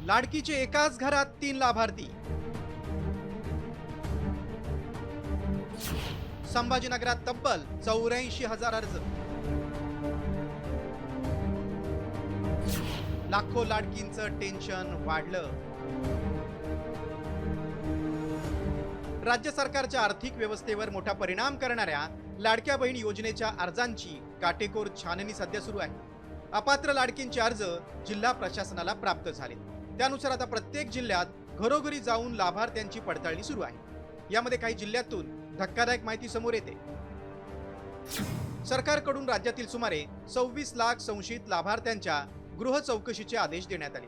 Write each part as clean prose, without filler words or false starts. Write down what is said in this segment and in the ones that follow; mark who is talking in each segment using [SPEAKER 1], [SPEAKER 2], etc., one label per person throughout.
[SPEAKER 1] लाडकीचे एकाच घरात 3 लाभार्थी। संभाजीनगरात तब्बल 84,000 अर्ज। लाखो लाडकींचं टेन्शन वाढलं। राज्य सरकारच्या आर्थिक व्यवस्थेवर मोठा परिणाम करणाऱ्या लाडक्या बहीण योजनेच्या अर्जांची काटेकोर छाननी सध्या सुरू आहे। अपात्र लाडकींचे अर्ज जिल्हा प्रशासनाला प्राप्त झाले। त्यानुसार आता प्रत्येक जिल्ह्यात घरोघरी जाऊन लाभार्थ्यांची पडताळणी सुरू आहे। यामध्ये काही जिल्ह्यातून धक्कादायक माहिती समोर येते। सरकारकडून राज्यातील सुमारे 26 लाख संशयित लाभार्थ्यांच्या गृह चौकशीचे आदेश देण्यात आले।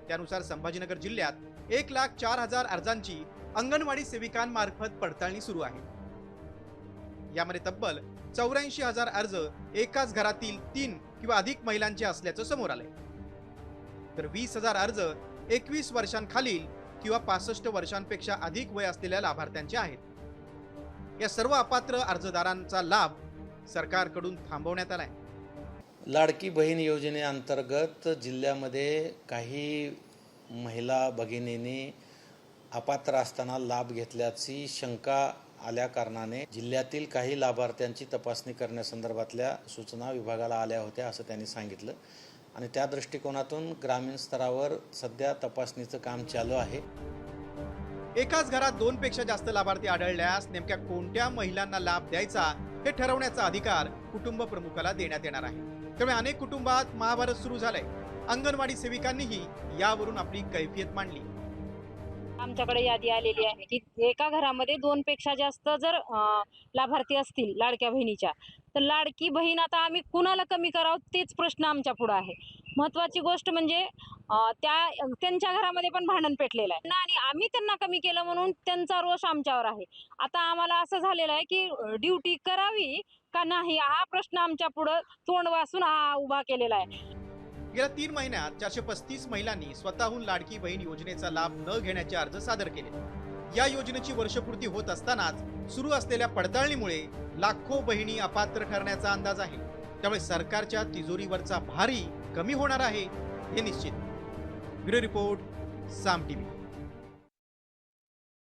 [SPEAKER 1] त्यानुसार संभाजीनगर जिल्ह्यात 1,04,000 अर्जांची अंगणवाडी सेविकांमार्फत पडताळणी सुरू आहे। यामध्ये तब्बल 84,000 अर्ज एकाच घरातील 3 किंवा अधिक महिलांचे असल्याचं समोर आलंय। तर 20,000 अर्ज 21 वर्षांखालील किंवा 65 वर्षांपेक्षा अधिक वय असलेल्या लाभार्थ्यांचे आहेत। या सर्व अपात्र अर्जदारांचा लाभ सरकारकडून थांबवण्यात आलाय।
[SPEAKER 2] लाडकी बहीण योजनेअंतर्गत जिल्ह्यामध्ये काही महिला भगिनींनी अपात्र असताना लाभ घेतल्याची शंका आल्या कारणाने जिल्ह्यातील काही लाभार्थ्यांची तपासणी करण्यासंदर्भातल्या सूचना विभागाला आल्या होत्या असं त्यांनी सांगितलं आणि त्या दृष्टिकोनातून ग्रामीण स्तरावर सध्या तपासणीचं काम चालू आहे।
[SPEAKER 1] एकाच घरात 2 पेक्षा जास्त लाभार्थी आढळल्यास नेमक्या कोणत्या महिलांना लाभ द्यायचा हे ठरवण्याचा अधिकार कुटुंब प्रमुखाला देण्यात येणार आहे। त्यामुळे अनेक कुटुंबात महाभारत सुरू झालंय। अंगणवाडी सेविकांनीही यावरून आपली कैफियत मांडली।
[SPEAKER 3] आमच्याकडे यादी आलेली आहे की एका घरामध्ये 2 पेक्षा जास्त जर लाभार्थी असतील लाडक्या बहिणीच्या, तर लाडकी बहीण आता आम्ही कुणाला कमी करावं तेच प्रश्न आमच्या पुढे आहे। महत्त्वाची गोष्ट म्हणजे त्यांच्या घरामध्ये पण भांडण पेटलेलं आहे आणि आम्ही त्यांना कमी केलं म्हणून त्यांचा रोष आमच्यावर आहे। आता आम्हाला असं झालेलं आहे की ड्युटी करावी का नाही हा प्रश्न आमच्या पुढे तोंड वासून उभा केलेला आहे।
[SPEAKER 1] गेल्या 3 महिन्यात 435 महिलांनी स्वतःहून लाडकी बहीण योजनेचा लाभ न घेण्याचे अर्ज सादर केले। या योजनेची वर्षपूर्ती होत असतानाच सुरू असलेल्या पडताळणीमुळे लाखो बहिणी अपात्र ठरण्याचा अंदाज आहे। त्यामुळे सरकारच्या तिजोरीवरचा भारी कमी होणार आहे हे निश्चित। ब्युरो रिपोर्ट, साम टीव्ही।